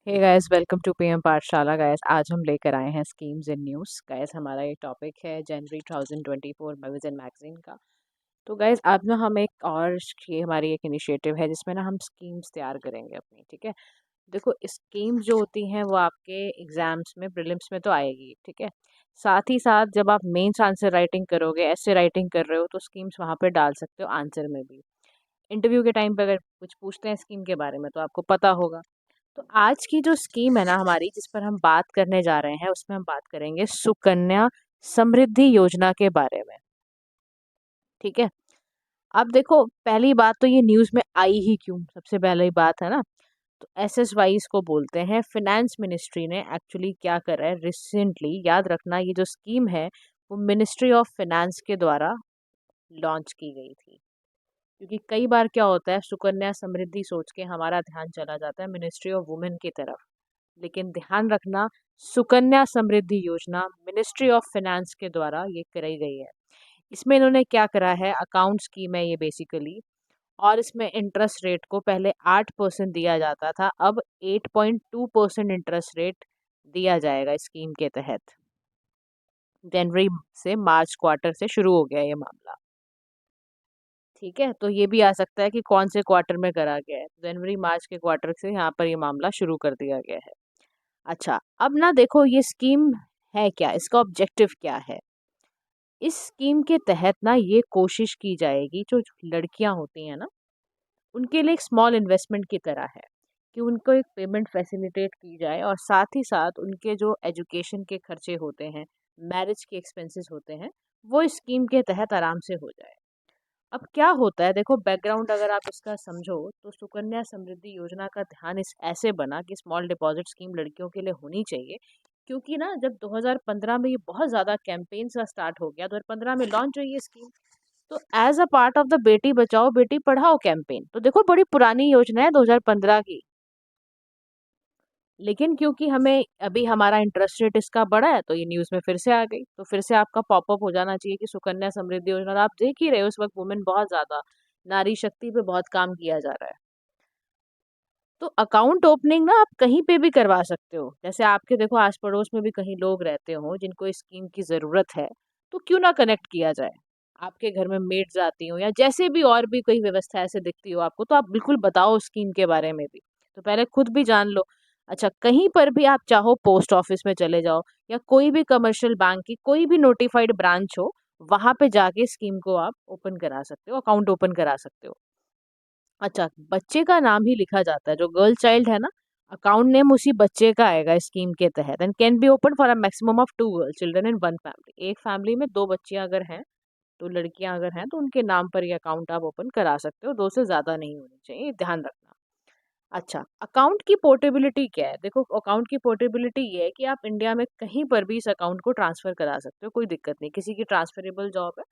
Hey guys, welcome to PM Pathshala. Guys, आज हम लेकर आए हैं स्कीम्स इन न्यूज़। गाइस, हमारा ये टॉपिक है जनवरी 2024 विजन मैगजीन का। तो गाइस, अब ना हम एक और ये हमारी एक इनिशिएटिव है जिसमें ना हम स्कीम्स तैयार करेंगे अपनी। ठीक है। देखो, स्कीम्स जो होती हैं वो आपके एग्जाम्स में, प्रीलिम्स में तो आएगी। ठीक है। साथ ही साथ जब आप मेंस आंसर राइटिंग करोगे, ऐसे राइटिंग कर रहे हो, तो स्कीम्स वहाँ पे डाल सकते हो आंसर में भी। इंटरव्यू के टाइम पे अगर कुछ पूछते हैं स्कीम के बारे में तो आपको पता होगा। तो आज की जो स्कीम है ना हमारी, जिस पर हम बात करने जा रहे हैं, उसमें हम बात करेंगे सुकन्या समृद्धि योजना के बारे में। ठीक है। अब देखो, पहली बात तो ये न्यूज़ में आई ही क्यों, सबसे पहली बात है ना। तो एसएसवाई इसको बोलते हैं। फिनेंस मिनिस्ट्री ने एक्चुअली क्या करा है रिसेंटली, याद रखना ये जो स्कीम है वो मिनिस्ट्री ऑफ फिनेंस के द्वारा लॉन्च की गई थी। क्योंकि कई बार क्या होता है, सुकन्या समृद्धि सोच के हमारा ध्यान चला जाता है मिनिस्ट्री ऑफ वुमेन की तरफ। लेकिन ध्यान रखना, सुकन्या समृद्धि योजना मिनिस्ट्री ऑफ फाइनेंस के द्वारा ये कराई गई है। इसमें इन्होंने क्या करा है, अकाउंट स्कीम है ये बेसिकली। और इसमें इंटरेस्ट रेट को पहले 8% दिया जाता था, अब 8.2% इंटरेस्ट रेट दिया जाएगा स्कीम के तहत। जनवरी से मार्च क्वार्टर से शुरू हो गया ये मामला। ठीक है। तो ये भी आ सकता है कि कौन से क्वार्टर में करा गया है। जनवरी मार्च के क्वार्टर से यहाँ पर ये मामला शुरू कर दिया गया है। अच्छा, अब ना देखो ये स्कीम है क्या, इसका ऑब्जेक्टिव क्या है। इस स्कीम के तहत ना ये कोशिश की जाएगी, जो लड़कियां होती हैं ना, उनके लिए एक स्मॉल इन्वेस्टमेंट की तरह है कि उनको एक पेमेंट फैसिलिटेट की जाए, और साथ ही साथ उनके जो एजुकेशन के खर्चे होते हैं, मैरिज के एक्सपेंसेस होते हैं, वो इस स्कीम के तहत आराम से हो जाए। अब क्या होता है, देखो बैकग्राउंड अगर आप इसका समझो, तो सुकन्या समृद्धि योजना का ध्यान इस ऐसे बना कि स्मॉल डिपॉजिट स्कीम लड़कियों के लिए होनी चाहिए। क्योंकि ना जब 2015 में ये बहुत ज़्यादा कैंपेन सा स्टार्ट हो गया, 2015 में लॉन्च हुई ये स्कीम। तो as a part of the Beti Bachao Beti Padhao campaign, तो देखो बड़ी पुरानी योजना है 2015 की। लेकिन क्योंकि हमें अभी हमारा इंटरेस्ट रेट इसका बढ़ा है, तो ये न्यूज़ में फिर से आ गई। तो फिर से आपका पॉपअप हो जाना चाहिए कि सुकन्या समृद्धि योजना। और आप देख ही रहे हो इस वक्त वुमेन बहुत ज़्यादा, नारी शक्ति पे बहुत काम किया जा रहा है। तो अकाउंट ओपनिंग ना आप कहीं पे भी करवा सकते हो। जैसे आपके देखो आस पड़ोस में भी कहीं लोग रहते हो जिनको इस स्कीम की ज़रूरत है, तो क्यों ना कनेक्ट किया जाए। आपके घर में मेड्स आती हो या जैसे भी और भी कोई व्यवस्था ऐसे दिखती हो आपको, तो आप बिल्कुल बताओ स्कीम के बारे में भी। तो पहले खुद भी जान लो। अच्छा, कहीं पर भी आप चाहो पोस्ट ऑफिस में चले जाओ, या कोई भी कमर्शियल बैंक की कोई भी नोटिफाइड ब्रांच हो, वहाँ पे जाके स्कीम को आप ओपन करा सकते हो, अकाउंट ओपन करा सकते हो। अच्छा, बच्चे का नाम ही लिखा जाता है, जो गर्ल चाइल्ड है ना, अकाउंट नेम उसी बच्चे का आएगा स्कीम के तहत। And can be open for a maximum of 2 girl children in one family. एक फैमिली में 2 बच्चियां अगर हैं, तो लड़कियां अगर हैं, तो उनके नाम पर ये अकाउंट आप ओपन करा सकते हो। 2 से ज़्यादा नहीं होनी चाहिए, ध्यान रखना। अच्छा, अकाउंट की पोर्टेबिलिटी क्या है? देखो, अकाउंट की पोर्टेबिलिटी ये है कि आप इंडिया में कहीं पर भी इस अकाउंट को ट्रांसफ़र करा सकते हो, कोई दिक्कत नहीं। किसी की ट्रांसफरेबल जॉब है,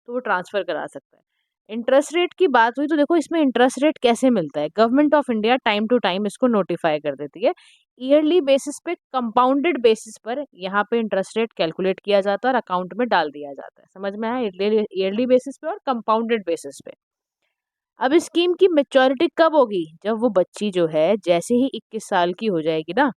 तो वो ट्रांसफ़र करा सकता है। इंटरेस्ट रेट की बात हुई, तो देखो इसमें इंटरेस्ट रेट कैसे मिलता है? Government of India time to time इसको नोटिफ़ाई कर देती है। ईयरली बेसिस पे, कंपाउंडेड बेसिस पर यहाँ पे इंटरेस्ट रेट कैलकुलेट किया जाता है और अकाउंट में डाल दिया जाता है। समझ में आया? ईयरली ईयरली बेसिस पे और कंपाउंडेड बेसिस पे। अब इस स्कीम की मैच्योरिटी कब होगी? जब वो बच्ची जो है जैसे ही 21 साल की हो जाएगी ना,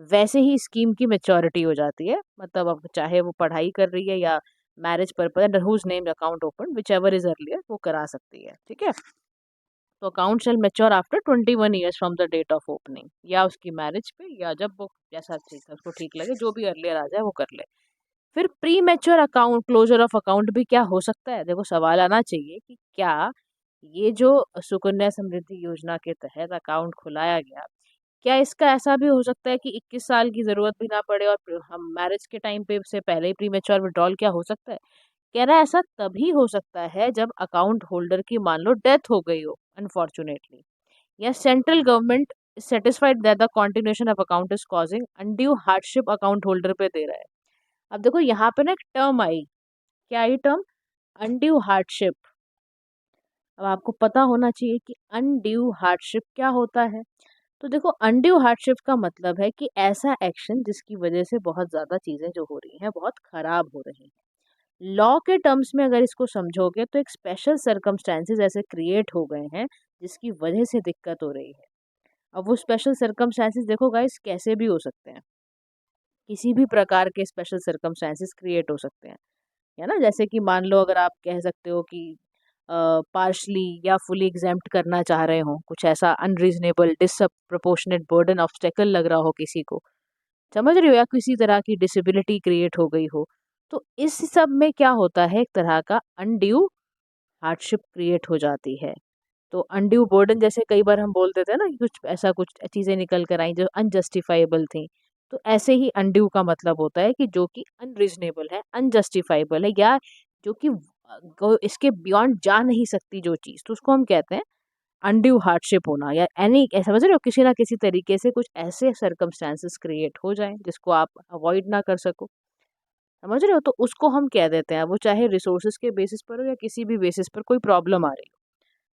वैसे ही स्कीम की मैच्योरिटी हो जाती है। मतलब अब चाहे वो पढ़ाई कर रही है या marriage purpose, under whose name account open, whichever is earlier, वो करा सकती है। ठीक है। तो account shall mature after 21 years from the date of opening, या उसकी मैरिज पे, या जब वो जैसा ठीक है उसको ठीक लगे, जो भी अर्लियर आ जाए वो कर ले। फिर premature account, closure of account भी क्या हो सकता है? देखो सवाल आना चाहिए कि क्या ये जो सुकन्या समृद्धि योजना के तहत अकाउंट खुलाया गया, क्या इसका ऐसा भी हो सकता है कि 21 साल की ज़रूरत भी ना पड़े, और हम मैरिज के टाइम पे से पहले ही प्रीमेच्योर विड्रॉल क्या हो सकता है? कह रहा है ऐसा तभी हो सकता है जब अकाउंट होल्डर की मान लो डेथ हो गई हो अनफॉर्चुनेटली, या central government satisfied that the continuation of account is causing undue hardship account holder पे दे रहा है। अब देखो यहाँ पे ना एक टर्म आई, क्या आई टर्म? Undue hardship. अब आपको पता होना चाहिए कि अनड्यू हार्डशिप क्या होता है। तो देखो, अनड्यू हार्डशिप का मतलब है कि ऐसा एक्शन जिसकी वजह से बहुत ज़्यादा चीज़ें जो हो रही हैं बहुत ख़राब हो रही हैं। लॉ के टर्म्स में अगर इसको समझोगे, तो एक स्पेशल सर्कमस्टेंसेस ऐसे क्रिएट हो गए हैं जिसकी वजह से दिक्कत हो रही है। अब वो स्पेशल सर्कमस्टेंसेस देखो गाइस कैसे भी हो सकते हैं, किसी भी प्रकार के स्पेशल सर्कमस्टेंसेस क्रिएट हो सकते हैं, है ना? जैसे कि मान लो अगर आप कह सकते हो कि पार्शली या फुली एग्जेम्प्ट करना चाह रहे हो, कुछ ऐसा अनरीजनेबल डिसप्रपोर्शनेट बर्डन ऑब्स्टेकल लग रहा हो किसी को, समझ रहे हो, या किसी तरह की डिसेबिलिटी क्रिएट हो गई हो, तो इस सब में क्या होता है, एक तरह का अनड्यू हार्डशिप क्रिएट हो जाती है। तो अनड्यू बर्डन जैसे कई बार हम बोल देते हैं ना कि कुछ ऐसा कुछ चीज़ें निकल कर आई जो अनजस्टिफाइबल थी, तो ऐसे ही अनड्यू का मतलब होता है कि जो कि अनरीजनेबल है, अनजस्टिफाइबल है, या जो कि इसके बियॉन्ड जा नहीं सकती जो चीज़, तो उसको हम कहते हैं अनड्यू हार्डशिप होना, या एनी, समझ रहे हो, किसी ना किसी तरीके से कुछ ऐसे सर्कमस्टेंसेस क्रिएट हो जाएं जिसको आप अवॉइड ना कर सको, समझ रहे हो, तो उसको हम कह देते हैं, वो चाहे रिसोर्सेज के बेसिस पर हो या किसी भी बेसिस पर कोई प्रॉब्लम आ रही हो,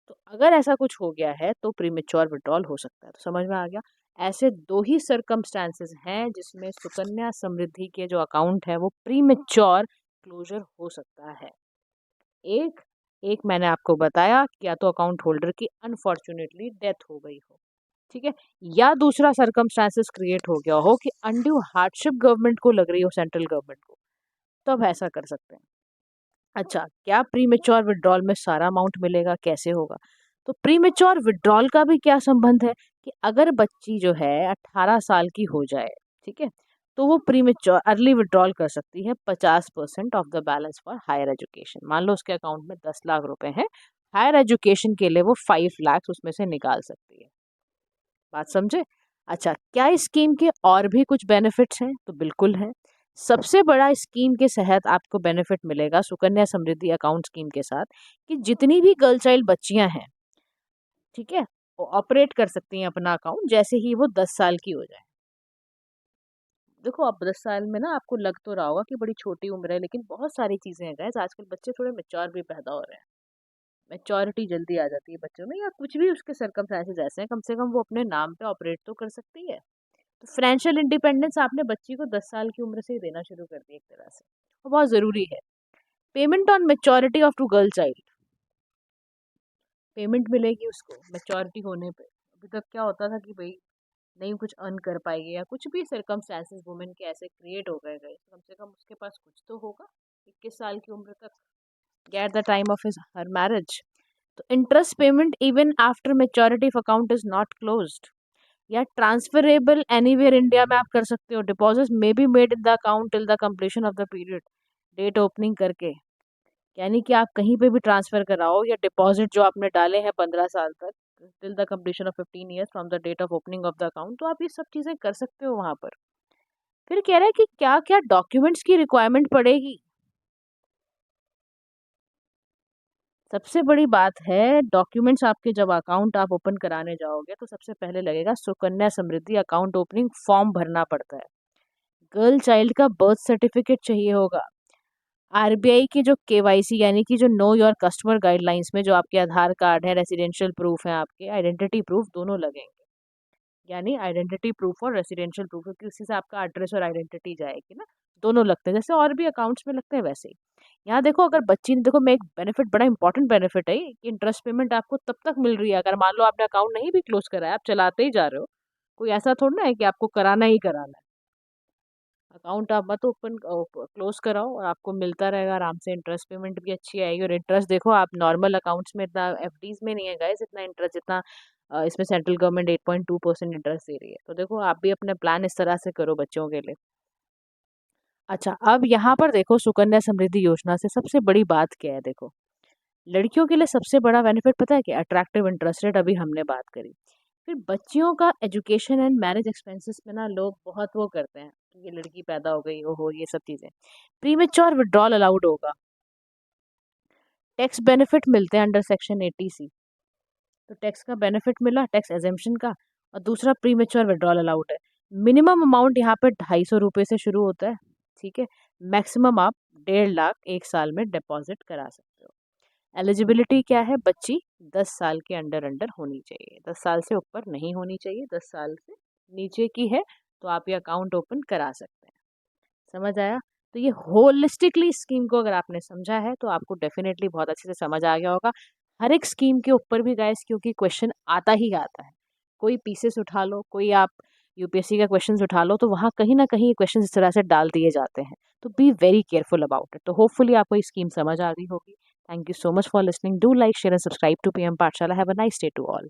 तो अगर ऐसा कुछ हो गया है तो प्रीमेच्योर विड्रॉल हो सकता है। तो समझ में आ गया, ऐसे दो ही सर्कमस्टांसेस हैं जिसमें सुकन्या समृद्धि के जो अकाउंट है वो प्रीमेच्योर क्लोजर हो सकता है। एक एक मैंने आपको बताया कि या तो अकाउंट होल्डर की अनफॉर्चुनेटली डेथ हो गई हो, ठीक है, या दूसरा सर्कमस्टांसेस क्रिएट हो गया हो कि अनड्यू हार्डशिप गवर्नमेंट को लग रही हो, सेंट्रल गवर्नमेंट को, तब ऐसा कर सकते हैं। अच्छा, क्या प्रीमेच्योर विड्रॉल में सारा अमाउंट मिलेगा, कैसे होगा? तो प्रीमेच्योर विड्रॉल का भी क्या संबंध है कि अगर बच्ची जो है 18 साल की हो जाए, ठीक है, तो वो प्रीमेच्योर अर्ली विड्रॉल कर सकती है 50% of the balance for higher education. मान लो उसके अकाउंट में 10 लाख रुपए हैं, हायर एजुकेशन के लिए वो 5 लाख उसमें से निकाल सकती है। बात समझे? अच्छा, क्या इस स्कीम के और भी कुछ बेनिफिट्स हैं? तो बिल्कुल है। सबसे बड़ा स्कीम के तहत आपको बेनिफिट मिलेगा सुकन्या समृद्धि अकाउंट स्कीम के साथ कि जितनी भी गर्ल चाइल्ड बच्चियां हैं, ठीक है, वो ऑपरेट कर सकती हैं अपना अकाउंट जैसे ही वो 10 साल की हो जाए। देखो अब 10 साल में ना आपको लग तो रहा होगा कि बड़ी छोटी उम्र है, लेकिन बहुत सारी चीजें हैं गाइस, आजकल बच्चे थोड़े मेच्योर भी पैदा हो रहे हैं, मेच्योरिटी जल्दी आ जाती है बच्चों में, या कुछ भी उसके सर्कमस्टेंसेस ऐसे हैं, कम से कम वो अपने नाम पे ऑपरेट तो कर सकती है। तो फाइनेंशियल इंडिपेंडेंस आपने बच्ची को 10 साल की उम्र से ही देना शुरू कर दिया एक तरह से, वो बहुत ज़रूरी है। Payment on maturity of to girl child, payment मिलेगी उसको मेच्योरिटी होने पे। अभी तक क्या होता था कि भाई नहीं कुछ अर्न कर पाएगी या कुछ भी सर्कमस्टेंसेस वुमेन के ऐसे क्रिएट हो गए गए, कम से कम उसके पास कुछ तो होगा 21 साल की उम्र तक, at the time of his her marriage. तो interest payment even after maturity if account is not closed, या ट्रांसफरेबल एनीवेयर इंडिया में आप कर सकते हो। Deposit may be made in the account till the completion of the period, date opening करके, यानी कि आप कहीं पे भी ट्रांसफर कराओ, या डिपॉजिट जो आपने डाले हैं 15 साल तक, till the completion of 15 years from the date of opening of the account, तो आप ये सब चीज़ें कर सकते हो वहाँ पर। फिर कह रहा है कि क्या क्या डॉक्यूमेंट्स की रिक्वायरमेंट पड़ेगी। सबसे बड़ी बात है डॉक्यूमेंट्स, आपके जब अकाउंट आप ओपन कराने जाओगे तो सबसे पहले लगेगा Sukanya Samriddhi account opening form भरना पड़ता है, गर्ल चाइल्ड का बर्थ सर्टिफिकेट चाहिए होगा, आरबीआई की जो केवाईसी यानी कि जो नो योर कस्टमर गाइडलाइंस में जो आपके आधार कार्ड है, रेसिडेंशियल प्रूफ है, आपके आइडेंटिटी प्रूफ दोनों लगेंगे, यानी आइडेंटिटी प्रूफ और रेसिडेंशियल प्रूफ, क्योंकि उसी से आपका एड्रेस और आइडेंटिटी जाएगी ना, दोनों लगते हैं जैसे और भी अकाउंट्स में लगते हैं वैसे ही। यहाँ देखो अगर बच्ची ने, देखो मैं एक बेनिफिट, बड़ा इंपॉर्टेंट बेनिफिट है ये, कि इंटरेस्ट पेमेंट आपको तब तक मिल रही है अगर मान लो आपने अकाउंट नहीं भी क्लोज कराया, आप चलाते ही जा रहे हो, कोई ऐसा थोड़ा ना है कि आपको कराना ही कराना है। अकाउंट आप मत ओपन क्लोज कराओ और आपको मिलता रहेगा आराम से, इंटरेस्ट पेमेंट भी अच्छी आएगी, और इंटरेस्ट देखो आप नॉर्मल अकाउंट्स में इतना, एफडीज में नहीं है गाइस इतना इंटरेस्ट जितना इसमें सेंट्रल गवर्नमेंट 8.2% इंटरेस्ट दे रही है। तो देखो आप भी अपने प्लान इस तरह से करो बच्चों के लिए। अच्छा, अब यहाँ पर देखो सुकन्या समृद्धि योजना से सबसे बड़ी बात क्या है, देखो लड़कियों के लिए सबसे बड़ा बेनिफिट पता है कि अट्रैक्टिव इंटरेस्ट रेट, अभी हमने बात करी। फिर बच्चियों का एजुकेशन एंड मैरिज एक्सपेंसेस में ना लोग बहुत वो करते हैं कि ये लड़की पैदा हो गई, ओहो ये सब चीज़ें, प्रीमेच्योर विड्रॉल अलाउड होगा, टैक्स बेनिफिट मिलते हैं अंडर सेक्शन 80C, तो टैक्स का बेनिफिट मिला, टैक्स एजेम्पशन का, और दूसरा प्रीमेच्योर विड्रॉल अलाउड है। मिनिमम अमाउंट यहाँ पे 250 रुपये से शुरू होता है, ठीक है, मैक्सिमम आप 1.5 लाख एक साल में डिपॉजिट करा सकते हो। एलिजिबिलिटी क्या है, बच्ची 10 साल के अंडर अंडर होनी चाहिए, 10 साल से ऊपर नहीं होनी चाहिए, 10 साल से नीचे की है तो आप ये अकाउंट ओपन करा सकते हैं। समझ आया? तो ये होलिस्टिकली स्कीम को अगर आपने समझा है तो आपको डेफिनेटली बहुत अच्छे से समझ आ गया होगा। हर एक स्कीम के ऊपर भी गाइस क्योंकि क्वेश्चन आता ही आता है, कोई पीसेस उठा लो, कोई आप यूपीएससी का क्वेश्चंस उठा लो, तो वहाँ कहीं न कहीं क्वेश्चंस इस तरह से डाल दिए जाते हैं। तो be very careful about it. तो होपफुली आपको ये स्कीम समझ आ गई होगी। Thank you so much for listening. Do like, share and subscribe to PM Pathshala. Have a nice day to all.